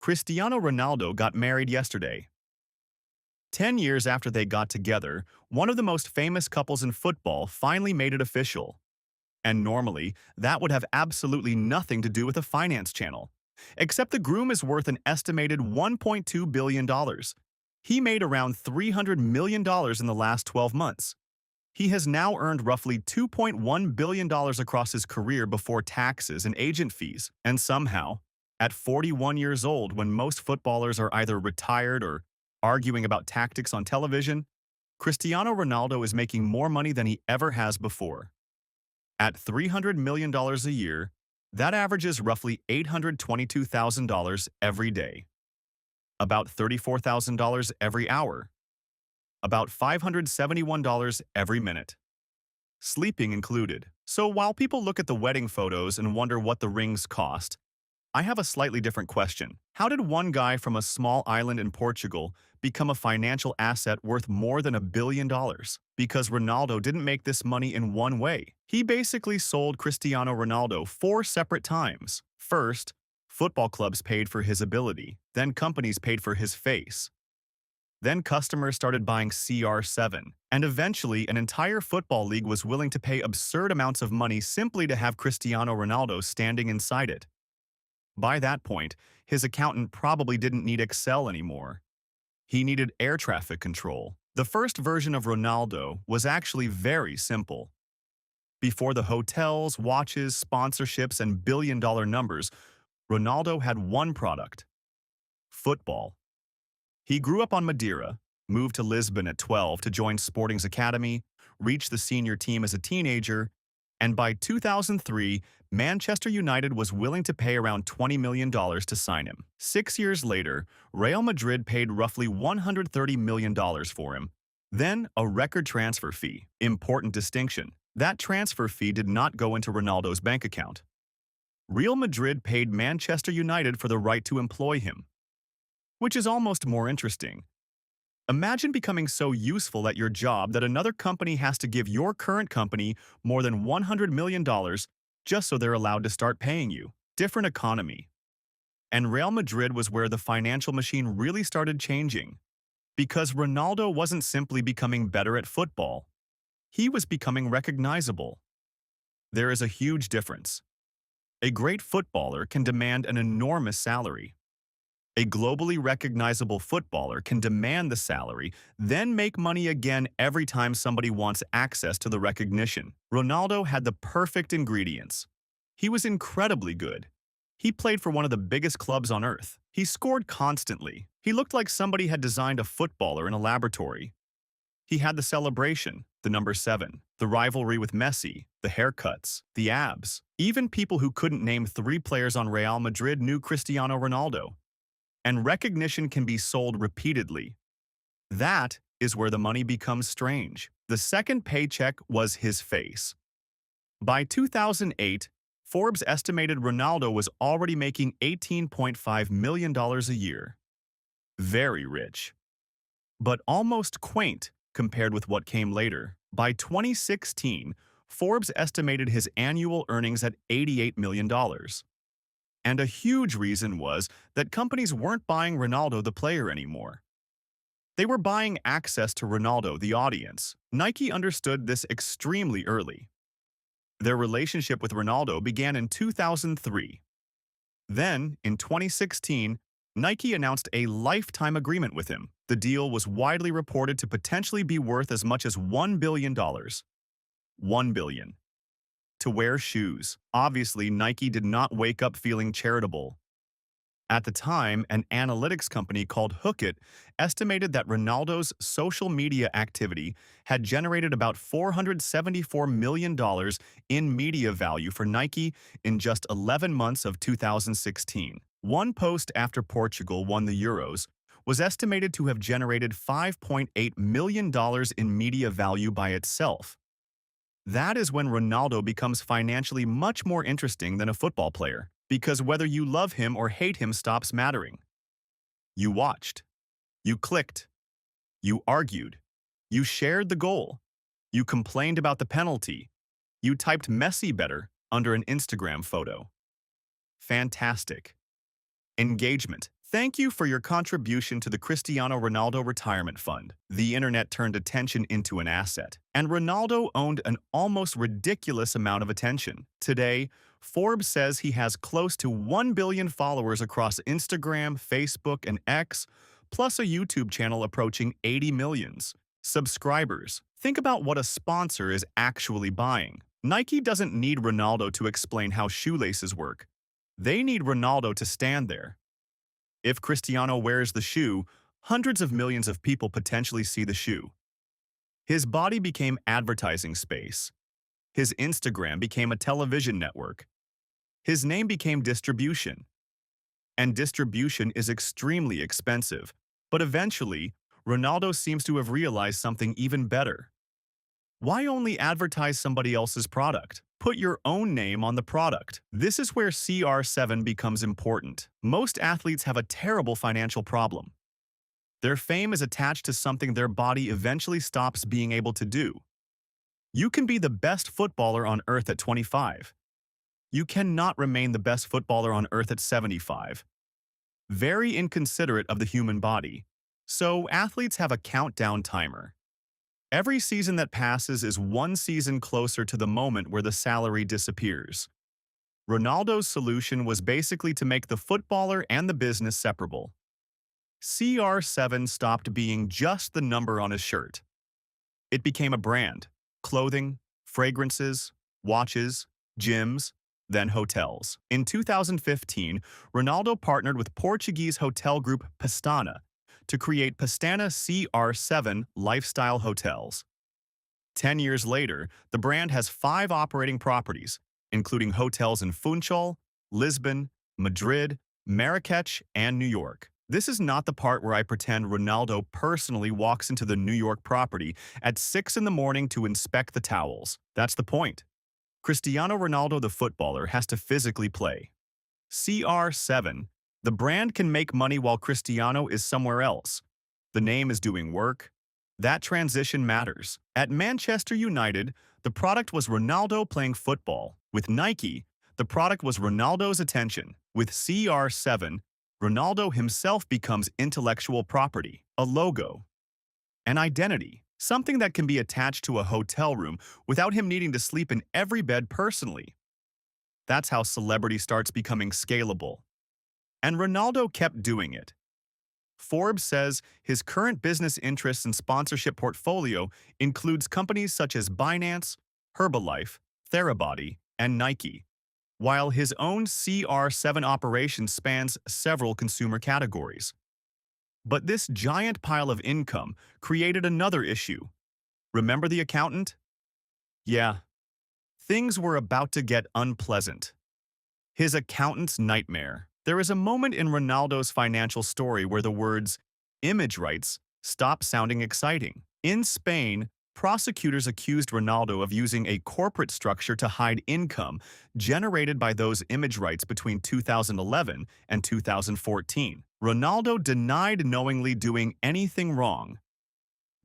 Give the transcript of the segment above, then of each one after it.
Cristiano Ronaldo got married yesterday. 10 years after they got together, one of the most famous couples in football finally made it official. And normally, that would have absolutely nothing to do with a finance channel. Except the groom is worth an estimated $1.2 billion. He made around $300 million in the last 12 months. He has now earned roughly $2.1 billion across his career before taxes and agent fees, and somehow, at 41 years old, when most footballers are either retired or arguing about tactics on television, Cristiano Ronaldo is making more money than he ever has before. At $300 million a year, that averages roughly $822,000 every day, about $34,000 every hour, about $571 every minute, sleeping included. So while people look at the wedding photos and wonder what the rings cost, I have a slightly different question. How did one guy from a small island in Portugal become a financial asset worth more than $1 billion? Because Ronaldo didn't make this money in one way. He basically sold Cristiano Ronaldo 4 separate times. First, football clubs paid for his ability. Then companies paid for his face. Then customers started buying CR7. And eventually, an entire football league was willing to pay absurd amounts of money simply to have Cristiano Ronaldo standing inside it. By that point, his accountant probably didn't need Excel anymore. He needed air traffic control. The first version of Ronaldo was actually very simple. Before the hotels, watches, sponsorships, and billion-dollar numbers, Ronaldo had one product: football. He grew up on Madeira, moved to Lisbon at 12 to join Sporting's academy, reached the senior team as a teenager, and by 2003, Manchester United was willing to pay around $20 million to sign him. 6 years later, Real Madrid paid roughly $130 million for him. Then, a record transfer fee. Important distinction. That transfer fee did not go into Ronaldo's bank account. Real Madrid paid Manchester United for the right to employ him. Which is almost more interesting. Imagine becoming so useful at your job that another company has to give your current company more than $100 million just so they're allowed to start paying you. Different economy. And Real Madrid was where the financial machine really started changing. Because Ronaldo wasn't simply becoming better at football. He was becoming recognizable. There is a huge difference. A great footballer can demand an enormous salary. A globally recognizable footballer can demand the salary, then make money again every time somebody wants access to the recognition. Ronaldo had the perfect ingredients. He was incredibly good. He played for one of the biggest clubs on earth. He scored constantly. He looked like somebody had designed a footballer in a laboratory. He had the celebration, the number 7, the rivalry with Messi, the haircuts, the abs. Even people who couldn't name 3 players on Real Madrid knew Cristiano Ronaldo. And recognition can be sold repeatedly. That is where the money becomes strange. The second paycheck was his face. By 2008, Forbes estimated Ronaldo was already making $18.5 million a year. Very rich. But almost quaint compared with what came later. By 2016, Forbes estimated his annual earnings at $88 million. And a huge reason was that companies weren't buying Ronaldo the player anymore. They were buying access to Ronaldo the audience. Nike understood this extremely early. Their relationship with Ronaldo began in 2003. Then, in 2016, Nike announced a lifetime agreement with him. The deal was widely reported to potentially be worth as much as $1 billion. $1 billion. To wear shoes. Obviously, Nike did not wake up feeling charitable. At the time, an analytics company called Hookit estimated that Ronaldo's social media activity had generated about $474 million in media value for Nike in just 11 months of 2016. One post after Portugal won the Euros was estimated to have generated $5.8 million in media value by itself. That is when Ronaldo becomes financially much more interesting than a football player, because whether you love him or hate him stops mattering. You watched. You clicked. You argued. You shared the goal. You complained about the penalty. You typed Messi better under an Instagram photo. Fantastic. Engagement. Thank you for your contribution to the Cristiano Ronaldo Retirement Fund. The internet turned attention into an asset, and Ronaldo owned an almost ridiculous amount of attention. Today, Forbes says he has close to 1 billion followers across Instagram, Facebook, and X, plus a YouTube channel approaching 80 million subscribers. Think about what a sponsor is actually buying. Nike doesn't need Ronaldo to explain how shoelaces work. They need Ronaldo to stand there. If Cristiano wears the shoe, hundreds of millions of people potentially see the shoe. His body became advertising space. His Instagram became a television network. His name became distribution. And distribution is extremely expensive. But eventually, Ronaldo seems to have realized something even better. Why only advertise somebody else's product? Put your own name on the product. This is where CR7 becomes important. Most athletes have a terrible financial problem. Their fame is attached to something their body eventually stops being able to do. You can be the best footballer on earth at 25. You cannot remain the best footballer on earth at 75. Very inconsiderate of the human body. So athletes have a countdown timer. Every season that passes is one season closer to the moment where the salary disappears. Ronaldo's solution was basically to make the footballer and the business separable. CR7 stopped being just the number on his shirt. It became a brand: clothing, fragrances, watches, gyms, then hotels. In 2015, Ronaldo partnered with Portuguese hotel group Pestana to create Pestana CR7 lifestyle hotels. 10 years later, the brand has 5 operating properties, including hotels in Funchal, Lisbon, Madrid, Marrakech, and New York. This is not the part where I pretend Ronaldo personally walks into the New York property at 6 in the morning to inspect the towels. That's the point. Cristiano Ronaldo, the footballer, has to physically play. CR7. The brand can make money while Cristiano is somewhere else. The name is doing work. That transition matters. At Manchester United, the product was Ronaldo playing football. With Nike, the product was Ronaldo's attention. With CR7, Ronaldo himself becomes intellectual property, a logo, an identity, something that can be attached to a hotel room without him needing to sleep in every bed personally. That's how celebrity starts becoming scalable. And Ronaldo kept doing it. Forbes says his current business interests and sponsorship portfolio includes companies such as Binance, Herbalife, Therabody, and Nike, while his own CR7 operation spans several consumer categories. But this giant pile of income created another issue. Remember the accountant? Yeah, things were about to get unpleasant. His accountant's nightmare. There is a moment in Ronaldo's financial story where the words image rights stop sounding exciting. In Spain, prosecutors accused Ronaldo of using a corporate structure to hide income generated by those image rights between 2011 and 2014. Ronaldo denied knowingly doing anything wrong.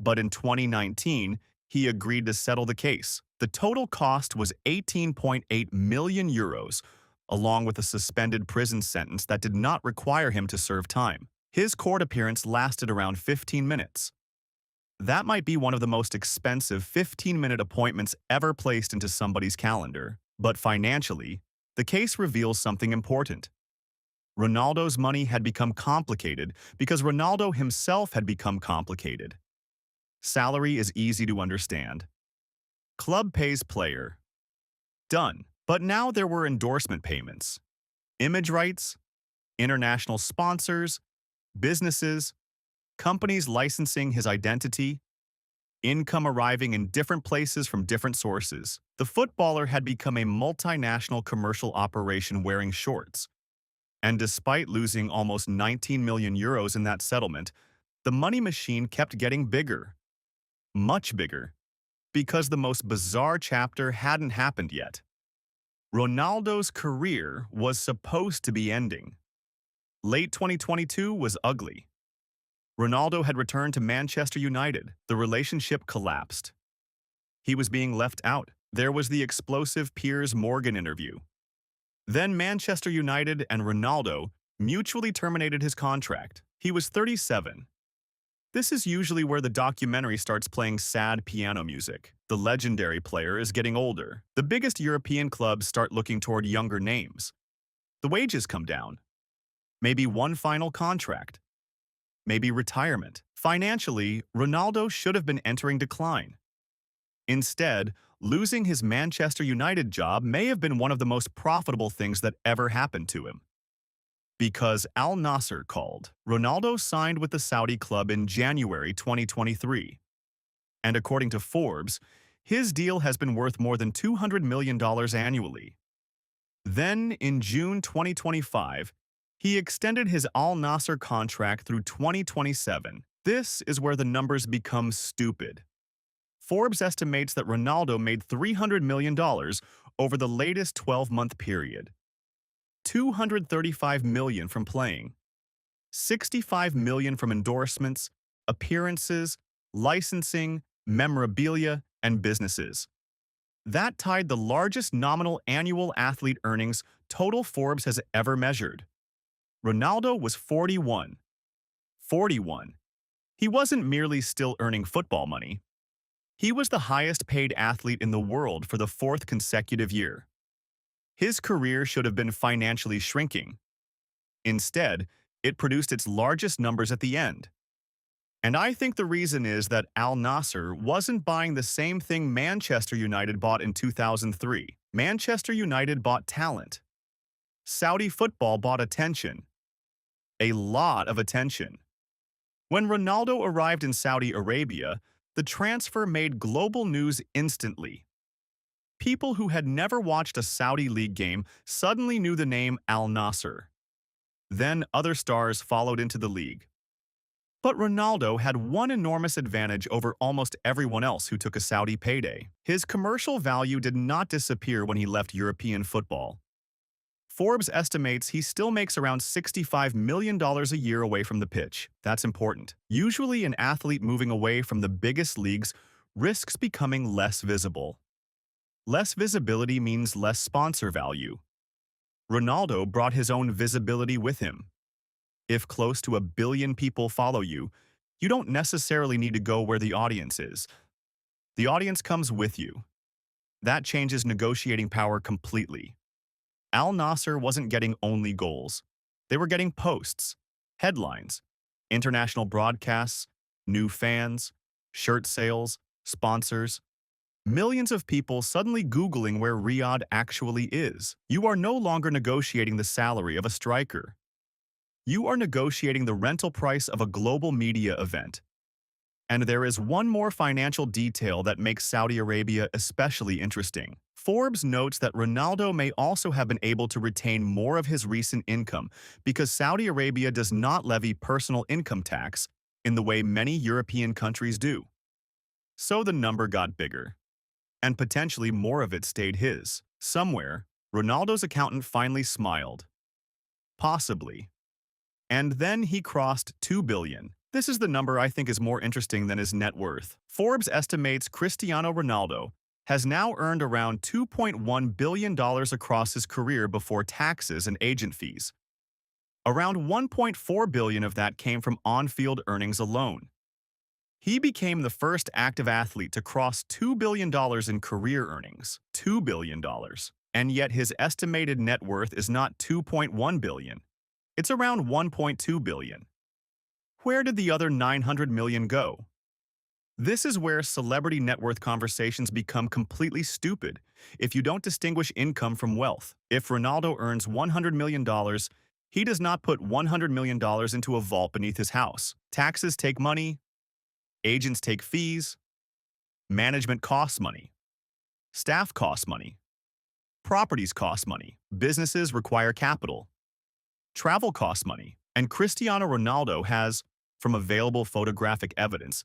But in 2019, he agreed to settle the case. The total cost was 18.8 million euros, along with a suspended prison sentence that did not require him to serve time. His court appearance lasted around 15 minutes. That might be one of the most expensive 15-minute appointments ever placed into somebody's calendar. But financially, the case reveals something important. Ronaldo's money had become complicated because Ronaldo himself had become complicated. Salary is easy to understand. Club pays player. Done. But now there were endorsement payments, image rights, international sponsors, businesses, companies licensing his identity, income arriving in different places from different sources. The footballer had become a multinational commercial operation wearing shorts. And despite losing almost 19 million euros in that settlement, the money machine kept getting bigger. Much bigger. Because the most bizarre chapter hadn't happened yet. Ronaldo's career was supposed to be ending. Late 2022 was ugly. Ronaldo had returned to Manchester United. The relationship collapsed. He was being left out. There was the explosive Piers Morgan interview. Then Manchester United and Ronaldo mutually terminated his contract. He was 37. This is usually where the documentary starts playing sad piano music. The legendary player is getting older. The biggest European clubs start looking toward younger names. The wages come down. Maybe one final contract. Maybe retirement. Financially, Ronaldo should have been entering decline. Instead, losing his Manchester United job may have been one of the most profitable things that ever happened to him. Because Al Nassr called, Ronaldo signed with the Saudi club in January 2023. And according to Forbes, his deal has been worth more than $200 million annually. Then, in June 2025, he extended his Al Nassr contract through 2027. This is where the numbers become stupid. Forbes estimates that Ronaldo made $300 million over the latest 12-month period. $235 million from playing, $65 million from endorsements, appearances, licensing, memorabilia, and businesses. That tied the largest nominal annual athlete earnings total Forbes has ever measured. Ronaldo was 41. 41. He wasn't merely still earning football money. He was the highest-paid athlete in the world for the fourth consecutive year. His career should have been financially shrinking. Instead, it produced its largest numbers at the end. And I think the reason is that Al Nassr wasn't buying the same thing Manchester United bought in 2003. Manchester United bought talent. Saudi football bought attention. A lot of attention. When Ronaldo arrived in Saudi Arabia, the transfer made global news instantly. People who had never watched a Saudi league game suddenly knew the name Al Nassr. Then other stars followed into the league. But Ronaldo had one enormous advantage over almost everyone else who took a Saudi payday. His commercial value did not disappear when he left European football. Forbes estimates he still makes around $65 million a year away from the pitch. That's important. Usually an athlete moving away from the biggest leagues risks becoming less visible. Less visibility means less sponsor value. Ronaldo brought his own visibility with him. If close to 1 billion people follow you, you don't necessarily need to go where the audience is. The audience comes with you. That changes negotiating power completely. Al Nassr wasn't getting only goals. They were getting posts, headlines, international broadcasts, new fans, shirt sales, sponsors. Millions of people suddenly Googling where Riyadh actually is. You are no longer negotiating the salary of a striker. You are negotiating the rental price of a global media event. And there is one more financial detail that makes Saudi Arabia especially interesting. Forbes notes that Ronaldo may also have been able to retain more of his recent income because Saudi Arabia does not levy personal income tax in the way many European countries do. So the number got bigger. And potentially more of it stayed his. Somewhere, Ronaldo's accountant finally smiled. Possibly. And then he crossed $2 billion. This is the number I think is more interesting than his net worth. Forbes estimates Cristiano Ronaldo has now earned around $2.1 billion across his career before taxes and agent fees. Around $1.4 billion of that came from on-field earnings alone. He became the first active athlete to cross $2 billion in career earnings. $2 billion. And yet his estimated net worth is not $2.1 billion. It's around $1.2 billion. Where did the other $900 million go? This is where celebrity net worth conversations become completely stupid if you don't distinguish income from wealth. If Ronaldo earns $100 million, he does not put $100 million into a vault beneath his house. Taxes take money, agents take fees, management costs money, staff costs money, properties cost money, businesses require capital, travel costs money, and Cristiano Ronaldo has, from available photographic evidence,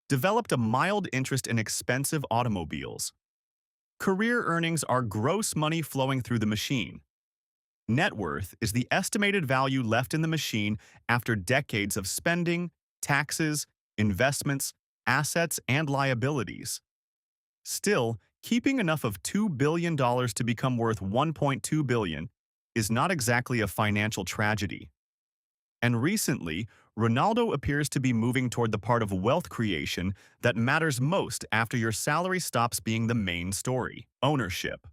developed a mild interest in expensive automobiles. Career earnings are gross money flowing through the machine. Net worth is the estimated value left in the machine after decades of spending, taxes, investments, assets, and liabilities. Still, keeping enough of $2 billion to become worth $1.2 billion is not exactly a financial tragedy. And recently, Ronaldo appears to be moving toward the part of wealth creation that matters most after your salary stops being the main story: ownership.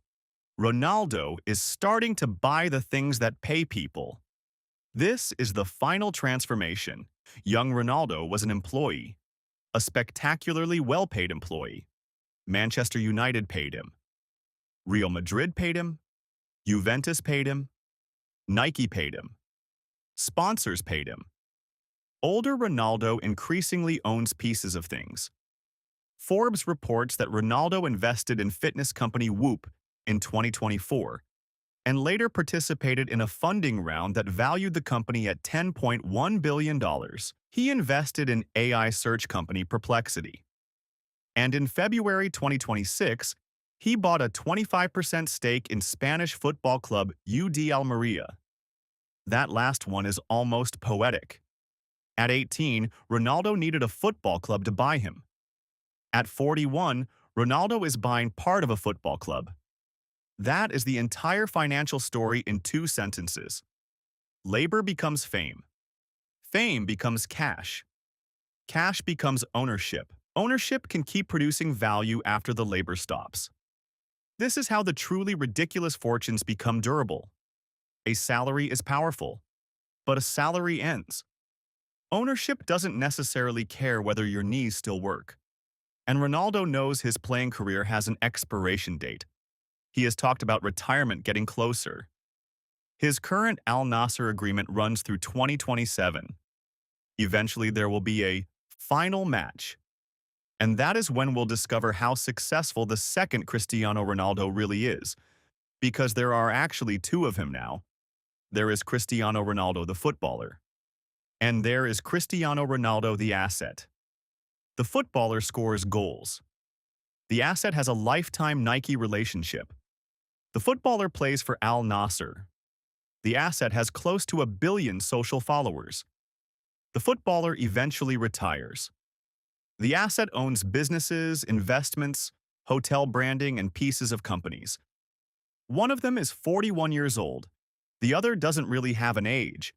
Ronaldo is starting to buy the things that pay people. This is the final transformation. Young Ronaldo was an employee, a spectacularly well-paid employee. Manchester United paid him. Real Madrid paid him. Juventus paid him. Nike paid him. Sponsors paid him. Older Ronaldo increasingly owns pieces of things. Forbes reports that Ronaldo invested in fitness company Whoop in 2024 and later participated in a funding round that valued the company at $10.1 billion. He invested in AI search company Perplexity. And in February 2026, he bought a 25% stake in Spanish football club UD Almeria. That last one is almost poetic. At 18, Ronaldo needed a football club to buy him. At 41, Ronaldo is buying part of a football club. That is the entire financial story in 2 sentences. Labor becomes fame. Fame becomes cash. Cash becomes ownership. Ownership can keep producing value after the labor stops. This is how the truly ridiculous fortunes become durable. A salary is powerful, but a salary ends. Ownership doesn't necessarily care whether your knees still work. And Ronaldo knows his playing career has an expiration date. He has talked about retirement getting closer. His current Al Nassr agreement runs through 2027. Eventually, there will be a final match. And that is when we'll discover how successful the second Cristiano Ronaldo really is, because there are actually 2 of him now. There is Cristiano Ronaldo the footballer, and there is Cristiano Ronaldo the asset. The footballer scores goals. The asset has a lifetime Nike relationship. The footballer plays for Al Nassr. The asset has close to 1 billion social followers. The footballer eventually retires. The asset owns businesses, investments, hotel branding, and pieces of companies. One of them is 41 years old. The other doesn't really have an age.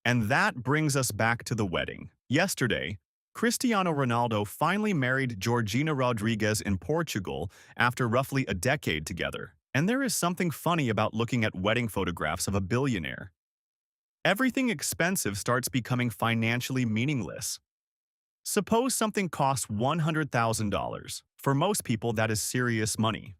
And that brings us back to the wedding. Yesterday, Cristiano Ronaldo finally married Georgina Rodriguez in Portugal after roughly a decade together. And there is something funny about looking at wedding photographs of a billionaire. Everything expensive starts becoming financially meaningless. Suppose something costs $100,000. For most people, that is serious money.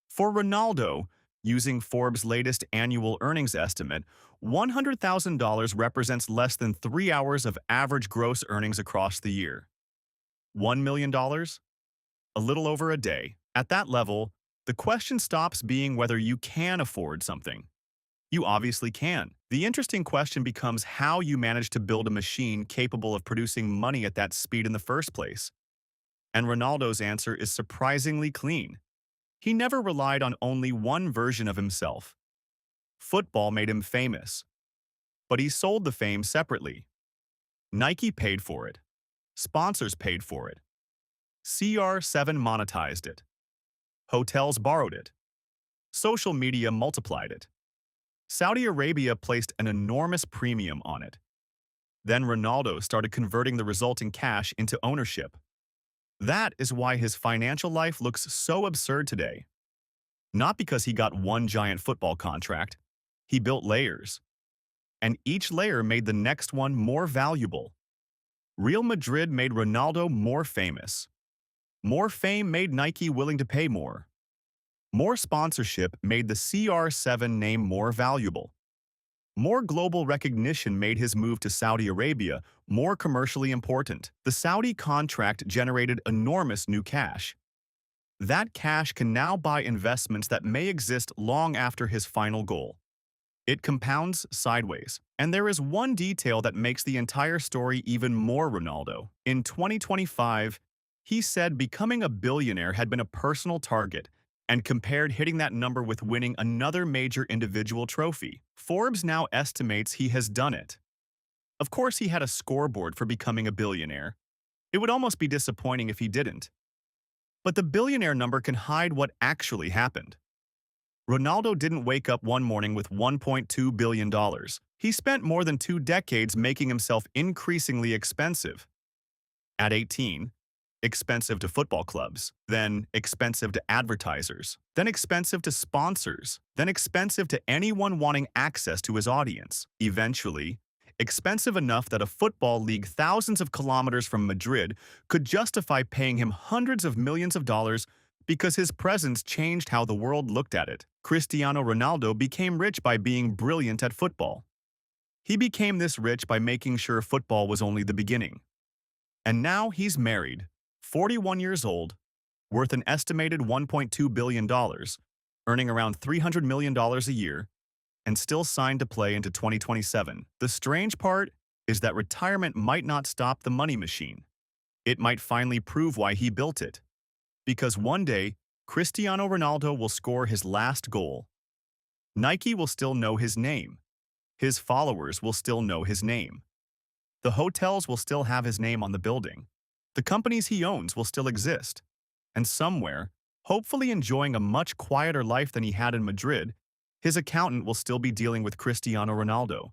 For Ronaldo, using Forbes' latest annual earnings estimate, $100,000 represents less than 3 hours of average gross earnings across the year. $1 million? A little over a day. At that level, the question stops being whether you can afford something. You obviously can. The interesting question becomes how you manage to build a machine capable of producing money at that speed in the first place. And Ronaldo's answer is surprisingly clean. He never relied on only one version of himself. Football made him famous, but he sold the fame separately. Nike paid for it. Sponsors paid for it. CR7 monetized it. Hotels borrowed it. Social media multiplied it. Saudi Arabia placed an enormous premium on it. Then Ronaldo started converting the resulting cash into ownership. That is why his financial life looks so absurd today. Not because he got one giant football contract. He built layers. And each layer made the next one more valuable. Real Madrid made Ronaldo more famous. More fame made Nike willing to pay more. More sponsorship made the CR7 name more valuable. More global recognition made his move to Saudi Arabia more commercially important. The Saudi contract generated enormous new cash. That cash can now buy investments that may exist long after his final goal. It compounds sideways. And there is one detail that makes the entire story even more Ronaldo. In 2025, he said becoming a billionaire had been a personal target and compared hitting that number with winning another major individual trophy. Forbes now estimates he has done it. Of course, he had a scoreboard for becoming a billionaire. It would almost be disappointing if he didn't. But the billionaire number can hide what actually happened. Ronaldo didn't wake up one morning with $1.2 billion. He spent more than 2 decades making himself increasingly expensive. At 18, expensive to football clubs, then expensive to advertisers, then expensive to sponsors, then expensive to anyone wanting access to his audience. Eventually, expensive enough that a football league thousands of kilometers from Madrid could justify paying him hundreds of millions of dollars because his presence changed how the world looked at it. Cristiano Ronaldo became rich by being brilliant at football. He became this rich by making sure football was only the beginning. And now he's married, 41 years old, worth an estimated $1.2 billion, earning around $300 million a year, and still signed to play into 2027. The strange part is that retirement might not stop the money machine. It might finally prove why he built it. Because one day, Cristiano Ronaldo will score his last goal. Nike will still know his name. His followers will still know his name. The hotels will still have his name on the building. The companies he owns will still exist. And somewhere, hopefully enjoying a much quieter life than he had in Madrid, his accountant will still be dealing with Cristiano Ronaldo.